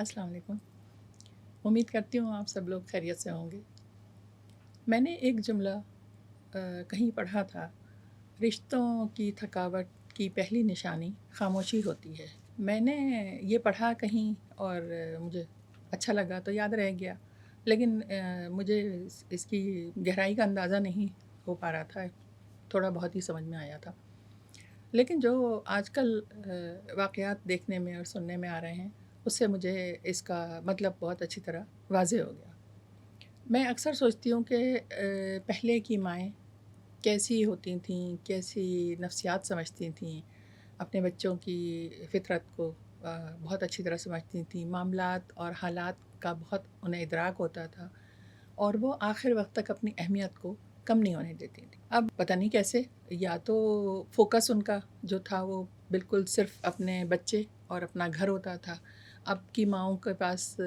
السلام علیکم۔ امید کرتی ہوں آپ سب لوگ خیریت سے ہوں گے۔ میں نے ایک جملہ کہیں پڑھا تھا، رشتوں کی تھکاوٹ کی پہلی نشانی خاموشی ہوتی ہے۔ میں نے یہ پڑھا کہیں اور مجھے اچھا لگا تو یاد رہ گیا، لیکن مجھے اس کی گہرائی کا اندازہ نہیں ہو پا رہا تھا، تھوڑا بہت ہی سمجھ میں آیا تھا۔ لیکن جو آج کل واقعات دیکھنے میں اور سننے میں آ رہے ہیں، اس سے مجھے اس کا مطلب بہت اچھی طرح واضح ہو گیا۔ میں اکثر سوچتی ہوں کہ پہلے کی مائیں کیسی ہوتی تھیں، کیسی نفسیات سمجھتی تھیں، اپنے بچوں کی فطرت کو بہت اچھی طرح سمجھتی تھیں، معاملات اور حالات کا بہت انہیں ادراک ہوتا تھا، اور وہ آخر وقت تک اپنی اہمیت کو کم نہیں ہونے دیتی تھی۔ اب پتہ نہیں کیسے، یا تو فوکس ان کا جو تھا وہ بالکل صرف اپنے بچے اور اپنا گھر ہوتا تھا۔ اب کی ماؤں کے پاس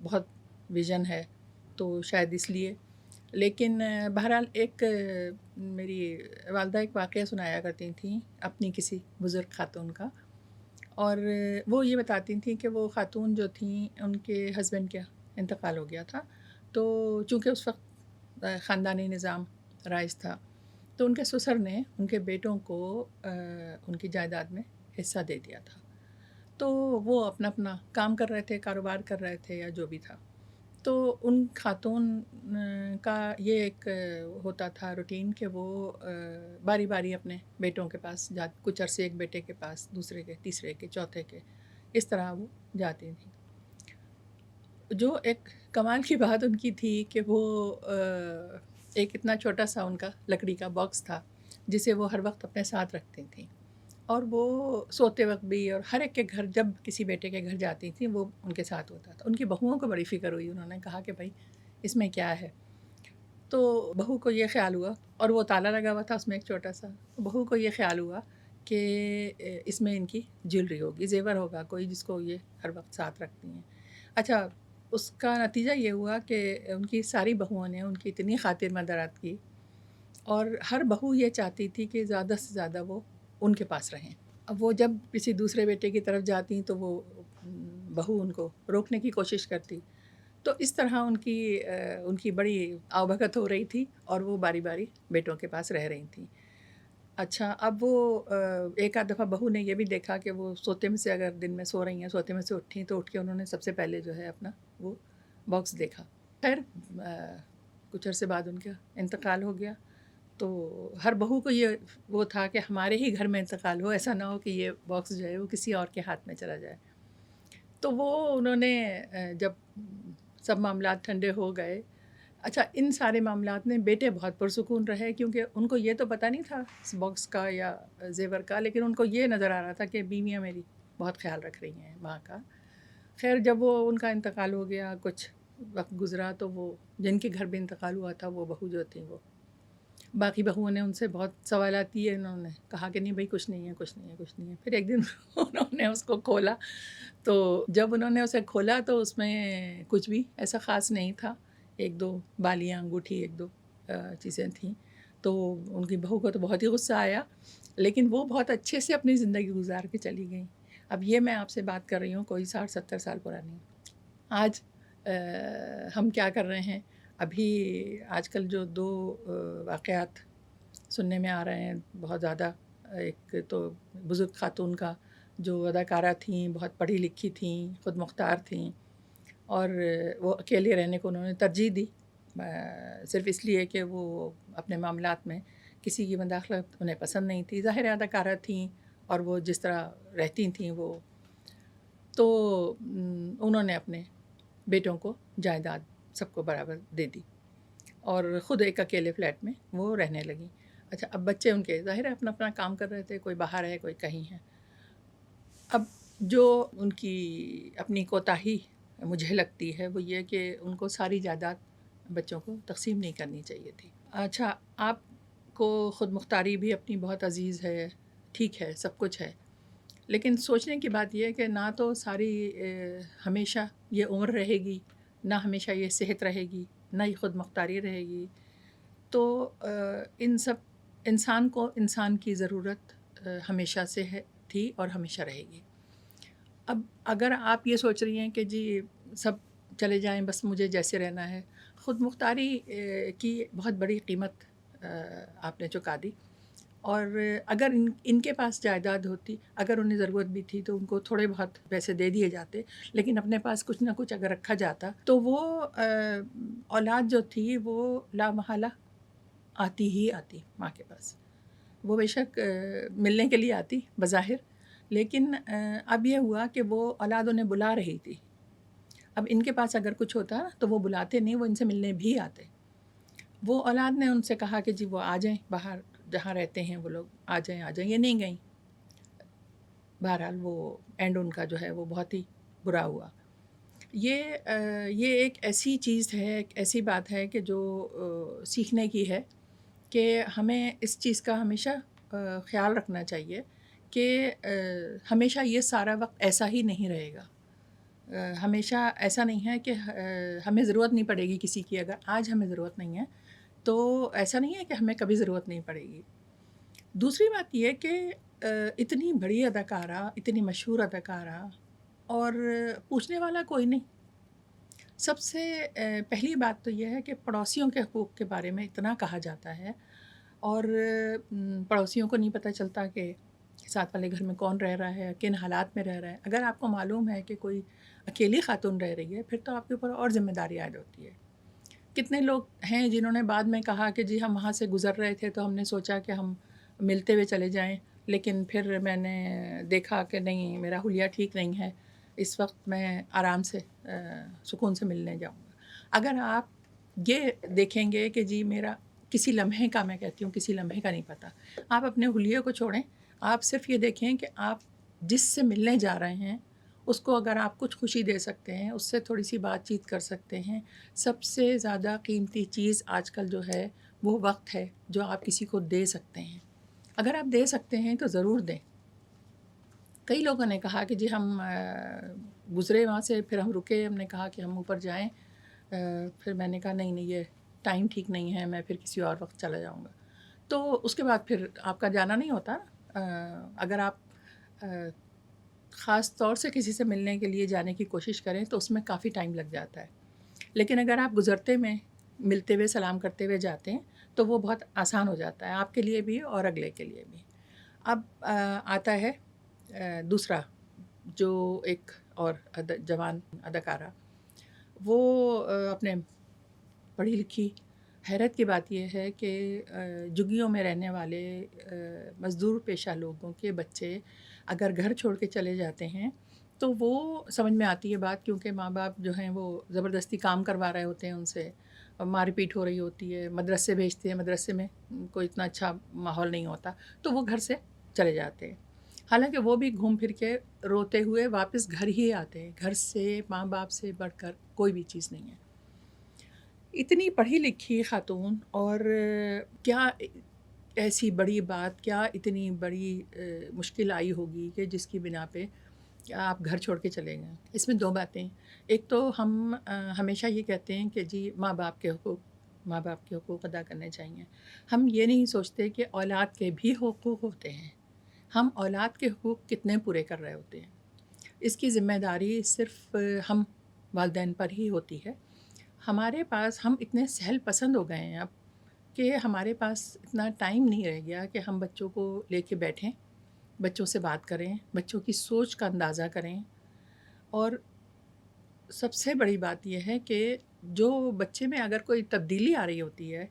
بہت ویژن ہے، تو شاید اس لیے۔ لیکن بہرحال ایک میری والدہ ایک واقعہ سنایا کرتی تھیں اپنی کسی بزرگ خاتون کا، اور وہ یہ بتاتی تھیں کہ وہ خاتون جو تھیں ان کے ہسبینڈ کا انتقال ہو گیا تھا، تو چونکہ اس وقت خاندانی نظام رائج تھا، تو ان کے سسر نے ان کے بیٹوں کو ان کی جائیداد میں حصہ دے دیا تھا۔ تو وہ اپنا اپنا کام کر رہے تھے، کاروبار کر رہے تھے یا جو بھی تھا۔ تو ان خاتون کا یہ ایک ہوتا تھا روٹین کہ وہ باری باری اپنے بیٹوں کے پاس کچھ عرصے ایک بیٹے کے پاس، دوسرے کے، تیسرے کے، چوتھے کے، اس طرح وہ جاتی تھیں۔ جو ایک کمال کی بات ان کی تھی کہ وہ ایک اتنا چھوٹا سا ان کا لکڑی کا باکس تھا جسے وہ ہر وقت اپنے ساتھ رکھتی تھیں، اور وہ سوتے وقت بھی، اور ہر ایک کے گھر جب کسی بیٹے کے گھر جاتی تھیں وہ ان کے ساتھ ہوتا تھا۔ ان کی بہوؤں کو بڑی فکر ہوئی، انہوں نے کہا کہ بھائی اس میں کیا ہے؟ تو بہو کو یہ خیال ہوا، اور وہ تالا لگا ہوا تھا اس میں ایک چھوٹا سا، بہو کو یہ خیال ہوا کہ اس میں ان کی جیولری ہوگی، زیور ہوگا کوئی جس کو یہ ہر وقت ساتھ رکھتی ہیں۔ اچھا، اس کا نتیجہ یہ ہوا کہ ان کی ساری بہوؤں نے ان کی اتنی خاطر مدارات کی، اور ہر بہو یہ چاہتی تھی کہ زیادہ سے زیادہ وہ ان کے پاس رہیں۔ اب وہ جب کسی دوسرے بیٹے کی طرف جاتی تو وہ بہو ان کو روکنے کی کوشش کرتی، تو اس طرح ان کی بڑی آوبھگت ہو رہی تھی، اور وہ باری باری بیٹوں کے پاس رہ رہی تھیں۔ اچھا، اب وہ ایک آدھ دفعہ بہو نے یہ بھی دیکھا کہ وہ سوتے میں سے اگر دن میں سو رہی ہیں، سوتے میں سے اٹھیں تو اٹھ کے انہوں نے سب سے پہلے جو ہے اپنا وہ باکس دیکھا۔ خیر کچھ عرصے بعد ان کا انتقال ہو گیا، تو ہر بہو کو یہ وہ تھا کہ ہمارے ہی گھر میں انتقال ہو، ایسا نہ ہو کہ یہ باکس جو ہے وہ کسی اور کے ہاتھ میں چلا جائے۔ تو وہ انہوں نے جب سب معاملات ٹھنڈے ہو گئے، اچھا ان سارے معاملات میں بیٹے بہت پرسکون رہے، کیونکہ ان کو یہ تو پتہ نہیں تھا اس باکس کا یا زیور کا، لیکن ان کو یہ نظر آ رہا تھا کہ بیویاں میری بہت خیال رکھ رہی ہیں ماں کا۔ خیر جب وہ ان کا انتقال ہو گیا، کچھ وقت گزرا، تو وہ جن کے گھر بھی انتقال ہوا تھا وہ بہو جو تھیں، وہ باقی بہوؤں نے ان سے بہت سوالات کیے، انہوں نے کہا کہ نہیں بھائی کچھ نہیں ہے، کچھ نہیں ہے، کچھ نہیں ہے۔ پھر ایک دن انہوں نے اس کو کھولا، تو جب انہوں نے اسے کھولا تو اس میں کچھ بھی ایسا خاص نہیں تھا، ایک دو بالیاں، انگوٹھی، ایک دو چیزیں تھیں۔ تو ان کی بہو کو تو بہت ہی غصہ آیا، لیکن وہ بہت اچھے سے اپنی زندگی گزار کے چلی گئیں۔ اب یہ میں آپ سے بات کر رہی ہوں کوئی 60-70 سال پرانی۔ آج ہم کیا کر رہے ہیں؟ ابھی آج کل جو دو واقعات سننے میں آ رہے ہیں بہت زیادہ، ایک تو بزرگ خاتون کا جو اداکارہ تھیں، بہت پڑھی لکھی تھیں، خود مختار تھیں، اور وہ اکیلے رہنے کو انہوں نے ترجیح دی، صرف اس لیے کہ وہ اپنے معاملات میں کسی کی مداخلت انہیں پسند نہیں تھی۔ ظاہر اداکارہ تھیں، اور وہ جس طرح رہتی تھیں وہ، تو انہوں نے اپنے بیٹوں کو جائیداد سب کو برابر دے دی، اور خود ایک اکیلے فلیٹ میں وہ رہنے لگیں۔ اچھا، اب بچے ان کے ظاہر ہے اپنا اپنا کام کر رہے تھے، کوئی باہر ہے کوئی کہیں ہے۔ اب جو ان کی اپنی کوتاہی مجھے لگتی ہے وہ یہ کہ ان کو ساری جائیداد بچوں کو تقسیم نہیں کرنی چاہیے تھی۔ اچھا، آپ کو خود مختاری بھی اپنی بہت عزیز ہے، ٹھیک ہے، سب کچھ ہے، لیکن سوچنے کی بات یہ ہے کہ نہ تو ساری ہمیشہ یہ عمر رہے گی، نہ ہمیشہ یہ صحت رہے گی، نہ یہ خود مختاری رہے گی۔ تو ان سب انسان کو انسان کی ضرورت ہمیشہ سے ہے، تھی اور ہمیشہ رہے گی۔ اب اگر آپ یہ سوچ رہی ہیں کہ جی سب چلے جائیں، بس مجھے جیسے رہنا ہے، خود مختاری کی بہت بڑی قیمت آپ نے چکا دی. اور اگر ان کے پاس جائیداد ہوتی، اگر انہیں ضرورت بھی تھی تو ان کو تھوڑے بہت پیسے دے دیے جاتے، لیکن اپنے پاس کچھ نہ کچھ اگر رکھا جاتا تو وہ اولاد جو تھی وہ لا محالہ آتی ہی آتی ماں کے پاس. وہ بے شک ملنے کے لیے آتی بظاہر، لیکن اب یہ ہوا کہ وہ اولاد انہیں بلا رہی تھی. اب ان کے پاس اگر کچھ ہوتا تو وہ بلاتے نہیں، وہ ان سے ملنے بھی آتے. وہ اولاد نے ان سے کہا کہ جی وہ آ جائیں باہر، جہاں رہتے ہیں وہ لوگ آ جائیں آ جائیں، یہ نہیں گئیں. بہرحال وہ اینڈ ان کا جو ہے وہ بہت ہی برا ہوا. یہ ایک ایسی چیز ہے، ایک ایسی بات ہے کہ جو سیکھنے کی ہے کہ ہمیں اس چیز کا ہمیشہ خیال رکھنا چاہیے کہ ہمیشہ یہ سارا وقت ایسا ہی نہیں رہے گا. ہمیشہ ایسا نہیں ہے کہ ہمیں ضرورت نہیں پڑے گی کسی کی. اگر آج ہمیں ضرورت نہیں ہے تو ایسا نہیں ہے کہ ہمیں کبھی ضرورت نہیں پڑے گی. دوسری بات یہ کہ اتنی بڑی اداکارہ، اتنی مشہور اداکارہ، اور پوچھنے والا کوئی نہیں. سب سے پہلی بات تو یہ ہے کہ پڑوسیوں کے حقوق کے بارے میں اتنا کہا جاتا ہے، اور پڑوسیوں کو نہیں پتہ چلتا کہ ساتھ والے گھر میں کون رہ رہا ہے، کن حالات میں رہ رہا ہے. اگر آپ کو معلوم ہے کہ کوئی اکیلی خاتون رہ رہی ہے پھر تو آپ کے اوپر اور ذمہ داری عائد ہوتی ہے. کتنے لوگ ہیں جنہوں نے بعد میں کہا کہ جی ہم وہاں سے گزر رہے تھے تو ہم نے سوچا کہ ہم ملتے ہوئے چلے جائیں، لیکن پھر میں نے دیکھا کہ نہیں، میرا حلیہ ٹھیک نہیں ہے، اس وقت میں آرام سے سکون سے ملنے جاؤں گا. اگر آپ یہ دیکھیں گے کہ جی میرا کسی لمحے کا، میں کہتی ہوں کسی لمحے کا نہیں پتہ، آپ اپنے حلیے کو چھوڑیں. آپ صرف یہ دیکھیں کہ آپ جس سے ملنے جا رہے ہیں اس کو اگر آپ کچھ خوشی دے سکتے ہیں، اس سے تھوڑی سی بات چیت کر سکتے ہیں. سب سے زیادہ قیمتی چیز آج کل جو ہے وہ وقت ہے جو آپ کسی کو دے سکتے ہیں. اگر آپ دے سکتے ہیں تو ضرور دیں. کئی لوگوں نے کہا کہ جی ہم گزرے وہاں سے، پھر ہم رکے، ہم نے کہا کہ ہم اوپر جائیں، پھر میں نے کہا نہیں نہیں، یہ ٹائم ٹھیک نہیں ہے، میں پھر کسی اور وقت چلا جاؤں گا. تو اس کے بعد پھر آپ کا جانا نہیں ہوتا. اگر آپ خاص طور سے کسی سے ملنے کے لیے جانے کی کوشش کریں تو اس میں کافی ٹائم لگ جاتا ہے، لیکن اگر آپ گزرتے میں ملتے ہوئے سلام کرتے ہوئے جاتے ہیں تو وہ بہت آسان ہو جاتا ہے آپ کے لیے بھی اور اگلے کے لیے بھی. اب آتا ہے دوسرا جو ایک اور جوان اداکارہ، وہ اپنے پڑھی لکھی. حیرت کی بات یہ ہے کہ جھگیوں میں رہنے والے مزدور پیشہ لوگوں کے بچے اگر گھر چھوڑ کے چلے جاتے ہیں تو وہ سمجھ میں آتی ہے بات، کیونکہ ماں باپ جو ہیں وہ زبردستی کام کروا رہے ہوتے ہیں ان سے، مار پیٹ ہو رہی ہوتی ہے، مدرسے بھیجتے ہیں، مدرسے میں کوئی اتنا اچھا ماحول نہیں ہوتا، تو وہ گھر سے چلے جاتے ہیں. حالانکہ وہ بھی گھوم پھر کے روتے ہوئے واپس گھر ہی آتے ہیں. گھر سے، ماں باپ سے بڑھ کر کوئی بھی چیز نہیں ہے. اتنی پڑھی لکھی خاتون، اور کیا ایسی بڑی بات، کیا اتنی بڑی مشکل آئی ہوگی کہ جس کی بنا پہ آپ گھر چھوڑ کے چلے گئے. اس میں دو باتیں. ایک تو ہم ہمیشہ یہ کہتے ہیں کہ جی ماں باپ کے حقوق ادا کرنے چاہیے. ہم یہ نہیں سوچتے کہ اولاد کے بھی حقوق ہوتے ہیں. ہم اولاد کے حقوق کتنے پورے کر رہے ہوتے ہیں، اس کی ذمہ داری صرف ہم والدین پر ہی ہوتی ہے. ہمارے پاس، ہم اتنے سہل پسند ہو گئے ہیں اب کہ ہمارے پاس اتنا ٹائم نہیں رہ گیا کہ ہم بچوں کو لے کے بیٹھیں، بچوں سے بات کریں، بچوں کی سوچ کا اندازہ کریں. اور سب سے بڑی بات یہ ہے کہ جو بچے میں اگر کوئی تبدیلی آ رہی ہوتی ہے،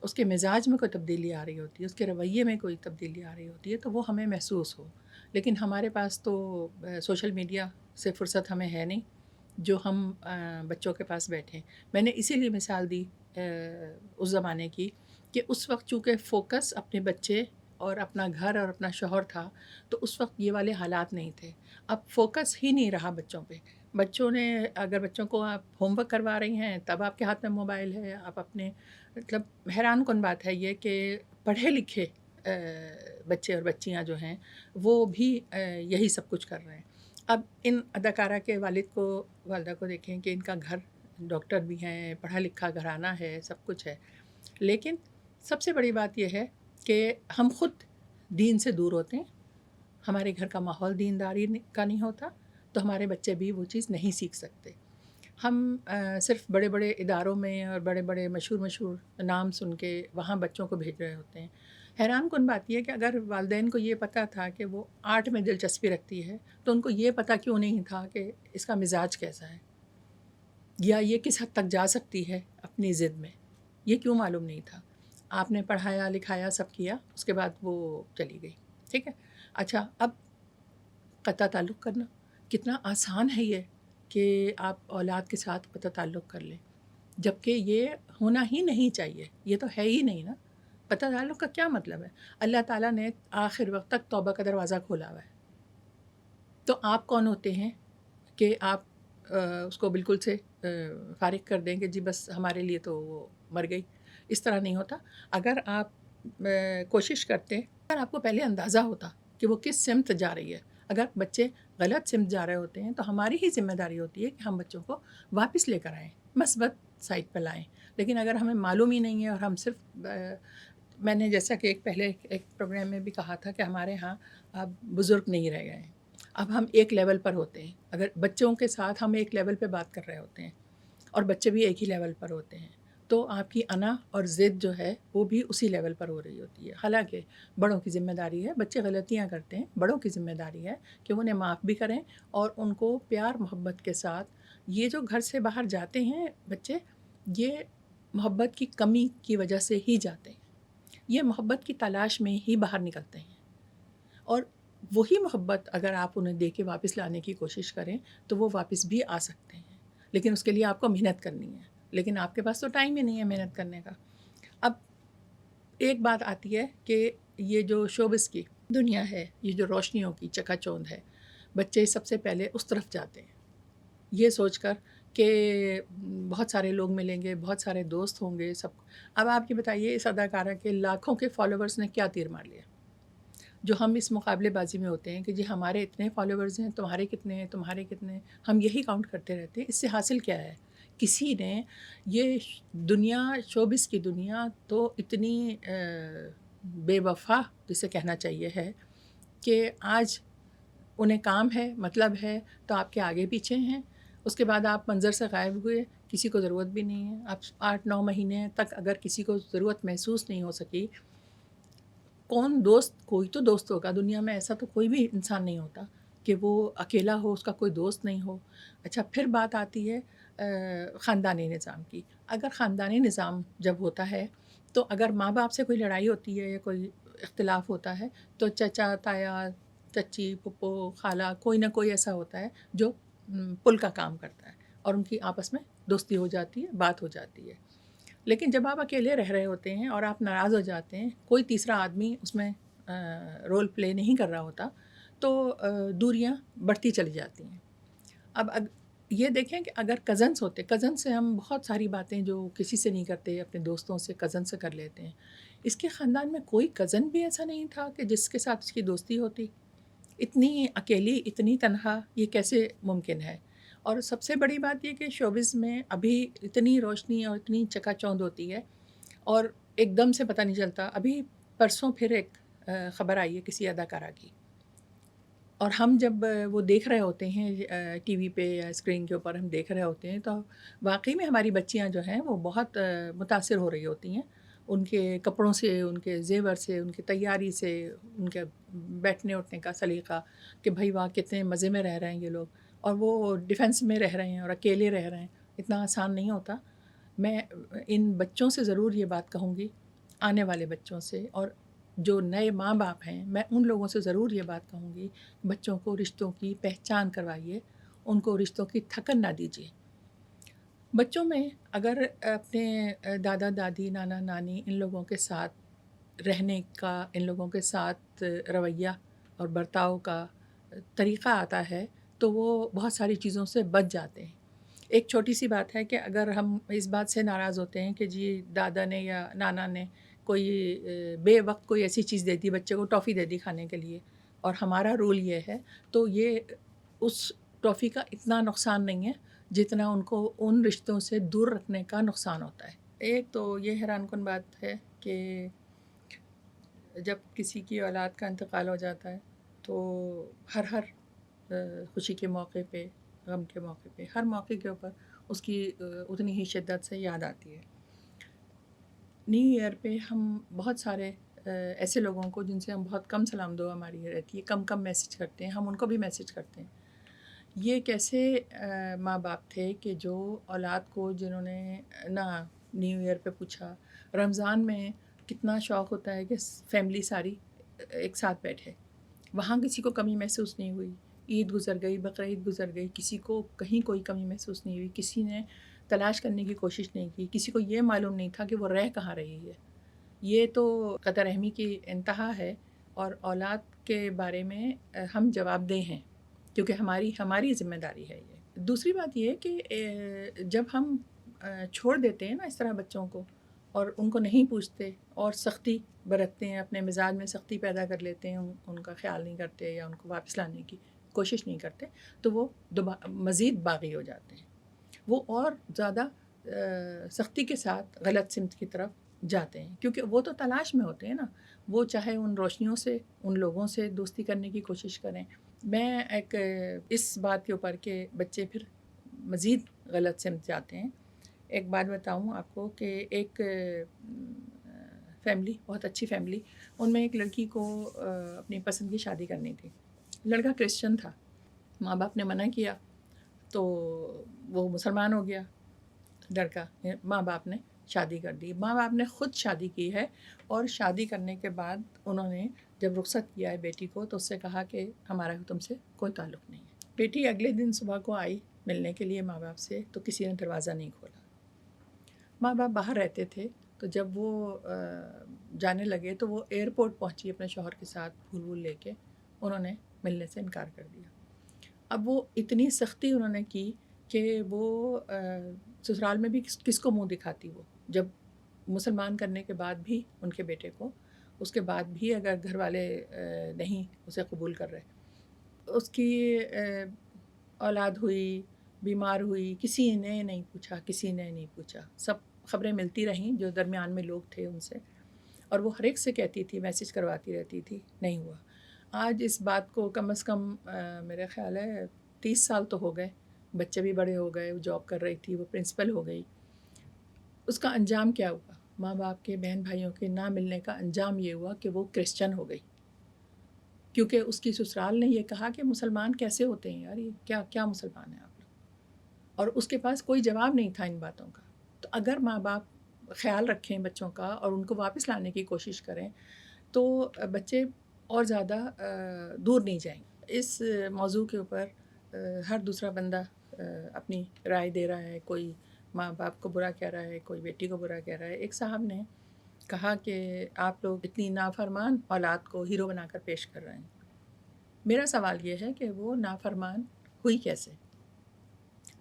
اس کے مزاج میں کوئی تبدیلی آ رہی ہوتی ہے، اس کے رویے میں کوئی تبدیلی آ رہی ہوتی ہے، تو وہ ہمیں محسوس ہو. لیکن ہمارے پاس تو سوشل میڈیا سے فرصت ہمیں ہے نہیں جو ہم بچوں کے پاس بیٹھیں. میں نے اسی لیے مثال دی اس زمانے کی کہ اس وقت چونکہ فوکس اپنے بچے اور اپنا گھر اور اپنا شوہر تھا، تو اس وقت یہ والے حالات نہیں تھے. اب فوکس ہی نہیں رہا بچوں پہ. بچوں نے، اگر بچوں کو آپ ہوم ورک کروا رہی ہیں تب آپ کے ہاتھ میں موبائل ہے. آپ اپنے، مطلب حیران کن بات ہے یہ کہ پڑھے لکھے بچے اور بچیاں جو ہیں وہ بھی یہی سب کچھ کر رہے ہیں. اب ان اداکارہ کے والدہ کو دیکھیں کہ ان کا گھر، ڈاکٹر بھی ہیں، پڑھا لکھا گھرانہ ہے، سب کچھ ہے، لیکن سب سے بڑی بات یہ ہے کہ ہم خود دین سے دور ہوتے ہیں. ہمارے گھر کا ماحول دینداری کا نہیں ہوتا. تو ہمارے بچے بھی وہ چیز نہیں سیکھ سکتے۔ ہم صرف بڑے بڑے اداروں میں اور بڑے بڑے مشہور نام سن کے وہاں بچوں کو بھیج رہے ہوتے ہیں۔ حیران کن بات یہ ہے کہ اگر والدین کو یہ پتہ تھا کہ وہ آرٹ میں دلچسپی رکھتی ہے تو ان کو یہ پتہ کیوں نہیں تھا کہ اس کا مزاج کیسا ہے یا یہ کس حد تک جا سکتی ہے اپنی ضد میں، یہ کیوں معلوم نہیں تھا؟ آپ نے پڑھایا لکھایا سب کیا، اس کے بعد وہ چلی گئی، ٹھیک ہے۔ اچھا، اب قطع تعلق کرنا کتنا آسان ہے یہ کہ آپ اولاد کے ساتھ قطع تعلق کر لیں، جبکہ یہ ہونا ہی نہیں چاہیے، یہ تو ہے ہی نہیں نا۔ قطع تعلق کا کیا مطلب ہے؟ اللہ تعالیٰ نے آخر وقت تک توبہ کا دروازہ کھولا ہوا ہے، تو آپ کون ہوتے ہیں کہ آپ اس کو بالکل سے فارغ کر دیں کہ جی بس ہمارے لیے تو وہ مر گئی؟ اس طرح نہیں ہوتا۔ اگر آپ کوشش کرتے، اگر آپ کو پہلے اندازہ ہوتا کہ وہ کس سمت جا رہی ہے، اگر بچے غلط سمت جا رہے ہوتے ہیں تو ہماری ہی ذمہ داری ہوتی ہے کہ ہم بچوں کو واپس لے کر آئیں، مثبت سائٹ پہ لائیں۔ لیکن اگر ہمیں معلوم ہی نہیں ہے اور ہم صرف میں نے جیسا کہ پہلے ایک پروگرام میں بھی کہا تھا کہ ہمارے ہاں اب بزرگ نہیں رہ گئے ہیں، اب ہم ایک لیول پر ہوتے ہیں۔ اگر بچوں کے ساتھ ہم ایک لیول پہ بات کر رہے ہوتے ہیں اور بچے بھی ایک ہی لیول پر ہوتے ہیں، تو آپ کی انا اور ضد جو ہے وہ بھی اسی لیول پر ہو رہی ہوتی ہے۔ حالانکہ بڑوں کی ذمہ داری ہے، بچے غلطیاں کرتے ہیں، بڑوں کی ذمہ داری ہے کہ انہیں معاف بھی کریں اور ان کو پیار محبت کے ساتھ، یہ جو گھر سے باہر جاتے ہیں بچے، یہ محبت کی کمی کی وجہ سے ہی جاتے ہیں، یہ محبت کی تلاش میں ہی باہر نکلتے ہیں، اور وہی محبت اگر آپ انہیں دے کے واپس لانے کی کوشش کریں تو وہ واپس بھی آ سکتے ہیں، لیکن اس کے لیے آپ کو محنت کرنی ہے، لیکن آپ کے پاس تو ٹائم ہی نہیں ہے محنت کرنے کا۔ اب ایک بات آتی ہے کہ یہ جو شوبز کی دنیا ہے، یہ جو روشنیوں کی چکا چوند ہے، بچے سب سے پہلے اس طرف جاتے ہیں یہ سوچ کر کہ بہت سارے لوگ ملیں گے، بہت سارے دوست ہوں گے سب۔ اب آپ یہ بتائیے اس اداکارہ کے لاکھوں کے فالوورز نے کیا تیر مار لیا؟ جو ہم اس مقابلے بازی میں ہوتے ہیں کہ جی ہمارے اتنے فالوورز ہیں، تمہارے کتنے ہیں، تمہارے کتنے ہیں، ہم یہی کاؤنٹ کرتے رہتے ہیں۔ اس سے حاصل کیا ہے؟ کسی نے یہ دنیا، شوبز کی دنیا تو اتنی بے وفا جسے کہنا چاہیے ہے کہ آج انہیں کام ہے، مطلب ہے تو آپ کے آگے پیچھے ہیں، اس کے بعد آپ منظر سے غائب ہوئے، کسی کو ضرورت بھی نہیں ہے۔ آپ 8-9 مہینے تک اگر کسی کو ضرورت محسوس نہیں ہو سکی، کون دوست؟ کوئی تو دوست ہوگا دنیا میں، ایسا تو کوئی بھی انسان نہیں ہوتا کہ وہ اکیلا ہو، اس کا کوئی دوست نہیں ہو۔ اچھا، پھر بات آتی ہے خاندانی نظام کی۔ اگر خاندانی نظام جب ہوتا ہے تو اگر ماں باپ سے کوئی لڑائی ہوتی ہے یا کوئی اختلاف ہوتا ہے تو چچا، تایا، چچی، پھپھو، خالہ، کوئی نہ کوئی ایسا ہوتا ہے جو پل کا کام کرتا ہے اور ان کی آپس میں دوستی ہو جاتی ہے، بات ہو جاتی ہے۔ لیکن جب آپ اکیلے رہ رہے ہوتے ہیں اور آپ ناراض ہو جاتے ہیں، کوئی تیسرا آدمی اس میں رول پلے نہیں کر رہا ہوتا، تو دوریاں بڑھتی چلی جاتی ہیں۔ اب یہ دیکھیں کہ اگر کزنس ہوتے، کزن سے ہم بہت ساری باتیں جو کسی سے نہیں کرتے اپنے دوستوں سے، کزن سے کر لیتے ہیں۔ اس کے خاندان میں کوئی کزن بھی ایسا نہیں تھا کہ جس کے ساتھ اس کی دوستی ہوتی؟ اتنی اکیلی، اتنی تنہا، یہ کیسے ممکن ہے؟ اور سب سے بڑی بات یہ کہ شوبز میں ابھی اتنی روشنی اور اتنی چکا چوند ہوتی ہے اور ایک دم سے پتہ نہیں چلتا۔ ابھی پرسوں پھر ایک خبر آئی ہے کسی اداکارہ کی، اور ہم جب وہ دیکھ رہے ہوتے ہیں ٹی وی پہ یا اسکرین کے اوپر ہم دیکھ رہے ہوتے ہیں تو واقعی میں ہماری بچیاں جو ہیں وہ بہت متاثر ہو رہی ہوتی ہیں، ان کے کپڑوں سے، ان کے زیور سے، ان کی تیاری سے، ان کے بیٹھنے اٹھنے کا سلیقہ، کہ بھائی واہ کتنے مزے میں رہ رہے ہیں یہ لوگ، اور وہ ڈیفینس میں رہ رہے ہیں اور اکیلے رہ رہے ہیں۔ اتنا آسان نہیں ہوتا۔ میں ان بچوں سے ضرور یہ بات کہوں گی، آنے والے بچوں سے، اور جو نئے ماں باپ ہیں، میں ان لوگوں سے ضرور یہ بات کہوں گی، بچوں کو رشتوں کی پہچان کروائیے، ان کو رشتوں کی تھکن نہ دیجیے۔ بچوں میں اگر اپنے دادا دادی، نانا نانی، ان لوگوں کے ساتھ رہنے کا، ان لوگوں کے ساتھ رویہ اور برتاؤ کا طریقہ آتا ہے تو وہ بہت ساری چیزوں سے بچ جاتے ہیں۔ ایک چھوٹی سی بات ہے کہ اگر ہم اس بات سے ناراض ہوتے ہیں کہ جی دادا نے یا نانا نے کوئی بے وقت کوئی ایسی چیز دے دی، بچے کو ٹافی دے دی کھانے کے لیے، اور ہمارا رول یہ ہے، تو یہ اس ٹافی کا اتنا نقصان نہیں ہے جتنا ان کو ان رشتوں سے دور رکھنے کا نقصان ہوتا ہے۔ ایک تو یہ حیران کن بات ہے کہ جب کسی کی اولاد کا انتقال ہو جاتا ہے تو ہر خوشی کے موقع پہ، غم کے موقع پہ، ہر موقع کے اوپر اس کی اتنی ہی شدت سے یاد آتی ہے۔ نیو ایئر پہ ہم بہت سارے ایسے لوگوں کو جن سے ہم بہت کم سلام دعا ہماری رہتی ہے، کم میسج کرتے ہیں، ہم ان کو بھی میسج کرتے ہیں۔ یہ ایک ایسے ماں باپ تھے کہ جو اولاد کو، جنہوں نے نہ نیو ایئر پہ پوچھا، رمضان میں کتنا شوق ہوتا ہے کہ فیملی ساری ایک ساتھ بیٹھے، وہاں کسی کو کمی محسوس نہیں ہوئی۔ عید گزر گئی، بقرعید گزر گئی، کسی کو کہیں کوئی کمی محسوس نہیں ہوئی، کسی نے تلاش کرنے کی کوشش نہیں کی، کسی کو یہ معلوم نہیں تھا کہ وہ رہ کہاں رہی ہے۔ یہ تو قدر رحمی کی انتہا ہے، اور اولاد کے بارے میں ہم جواب دہ ہیں، کیونکہ ہماری ذمہ داری ہے یہ۔ دوسری بات یہ کہ جب ہم چھوڑ دیتے ہیں نا اس طرح بچوں کو، اور ان کو نہیں پوچھتے اور سختی برتتے ہیں، اپنے مزاج میں سختی پیدا کر لیتے ہیں، ان کا خیال نہیں کرتے یا ان کو واپس لانے کی کوشش نہیں کرتے، تو وہ مزید باغی ہو جاتے ہیں، وہ اور زیادہ سختی کے ساتھ غلط سمت کی طرف جاتے ہیں، کیونکہ وہ تو تلاش میں ہوتے ہیں نا، وہ چاہے ان روشنیوں سے، ان لوگوں سے دوستی کرنے کی کوشش کریں۔ میں ایک اس بات کے اوپر کہ بچے پھر مزید غلط سمت جاتے ہیں، ایک بات بتاؤں آپ کو کہ ایک فیملی، بہت اچھی فیملی، ان میں ایک لڑکی کو اپنی پسند کی شادی کرنی تھی۔ لڑکا کرسچن تھا، ماں باپ نے منع کیا تو وہ مسلمان ہو گیا لڑکا، ماں باپ نے شادی کر دی۔ ماں باپ نے خود شادی کی ہے، اور شادی کرنے کے بعد انہوں نے جب رخصت کیا ہے بیٹی کو تو اس سے کہا کہ ہمارا تم سے کوئی تعلق نہیں ہے۔ بیٹی اگلے دن صبح کو آئی ملنے کے لیے ماں باپ سے، تو کسی نے دروازہ نہیں کھولا۔ ماں باپ باہر رہتے تھے، تو جب وہ جانے لگے تو وہ ایئرپورٹ پہنچی اپنے شوہر کے ساتھ پھول لے کے، انہوں نے ملنے سے انکار کر دیا۔ اب وہ اتنی سختی انہوں نے کی کہ وہ سسرال میں بھی کس کو منہ دکھاتی، وہ جب مسلمان کرنے کے بعد بھی ان کے بیٹے کو، اس کے بعد بھی اگر گھر والے نہیں اسے قبول کر رہے، اس کی اولاد ہوئی، بیمار ہوئی، کسی نے نہیں پوچھا، سب خبریں ملتی رہیں جو درمیان میں لوگ تھے ان سے، اور وہ ہر ایک سے کہتی تھی، میسج کرواتی رہتی تھی، نہیں ہوا۔ آج اس بات کو کم از کم میرا خیال ہے 30 سال تو ہو گئے، بچے بھی بڑے ہو گئے، وہ جاب کر رہی تھی، وہ پرنسپل ہو گئی۔ اس کا انجام کیا ہوا؟ ماں باپ کے، بہن بھائیوں کے نہ ملنے کا انجام یہ ہوا کہ وہ کرسچن ہو گئی، کیونکہ اس کی سسرال نے یہ کہا کہ مسلمان کیسے ہوتے ہیں یار، یہ کیا مسلمان ہیں آپ لوگ، اور اس کے پاس کوئی جواب نہیں تھا ان باتوں کا۔ تو اگر ماں باپ خیال رکھیں بچوں کا اور ان کو واپس لانے کی کوشش کریں تو بچے اور زیادہ دور نہیں جائیں گے۔ اس موضوع کے اوپر ہر دوسرا بندہ اپنی رائے دے رہا ہے، کوئی ماں باپ کو برا کہہ رہا ہے، کوئی بیٹی کو برا کہہ رہا ہے۔ ایک صاحب نے کہا کہ آپ لوگ اتنی نافرمان اولاد کو ہیرو بنا کر پیش کر رہے ہیں۔ میرا سوال یہ ہے کہ وہ نافرمان ہوئی کیسے؟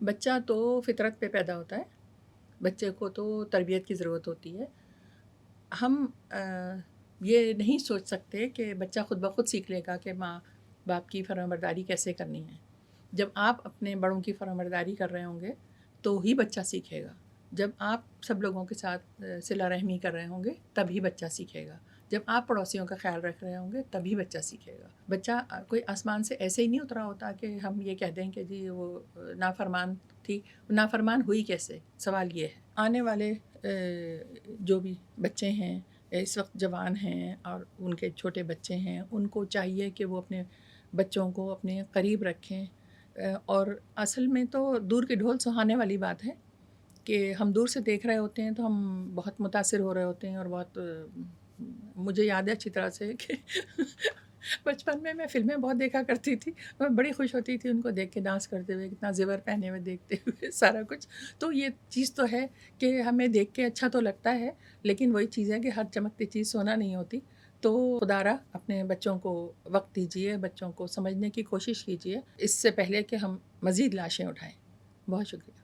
بچہ تو فطرت پہ پیدا ہوتا ہے، بچے کو تو تربیت کی ضرورت ہوتی ہے۔ ہم یہ نہیں سوچ سکتے کہ بچہ خود بخود سیکھ لے گا کہ ماں باپ کی فرمانبرداری کیسے کرنی ہے۔ جب آپ اپنے بڑوں کی فرمانبرداری کر رہے ہوں گے تو ہی بچہ سیکھے گا، جب آپ سب لوگوں کے ساتھ صلہ رحمی کر رہے ہوں گے تبھی بچہ سیکھے گا، جب آپ پڑوسیوں کا خیال رکھ رہے ہوں گے تبھی بچہ سیکھے گا۔ بچہ کوئی آسمان سے ایسے ہی نہیں اترا ہوتا کہ ہم یہ کہہ دیں کہ جی وہ نافرمان تھی۔ نافرمان ہوئی کیسے؟ سوال یہ ہے۔ آنے والے جو بھی بچے ہیں اس وقت جوان ہیں اور ان کے چھوٹے بچے ہیں، ان کو چاہیے کہ وہ اپنے بچوں کو اپنے قریب رکھیں، اور اصل میں تو دور کے ڈھول سہانے والی بات ہے کہ ہم دور سے دیکھ رہے ہوتے ہیں تو ہم بہت متاثر ہو رہے ہوتے ہیں، اور بہت مجھے یاد ہے اچھی طرح سے کہ بچپن میں فلمیں بہت دیکھا کرتی تھی، میں بڑی خوش ہوتی تھی ان کو دیکھ کے، ڈانس کرتے ہوئے، کتنا زیور پہنے ہوئے دیکھتے ہوئے سارا کچھ۔ تو یہ چیز تو ہے کہ ہمیں دیکھ کے اچھا تو لگتا ہے، لیکن وہی چیز ہے کہ ہر چمکتی چیز سونا نہیں ہوتی۔ تو خدا را اپنے بچوں کو وقت دیجیے، بچوں کو سمجھنے کی کوشش کیجیے، اس سے پہلے کہ ہم مزید لاشیں اٹھائیں۔ بہت شکریہ۔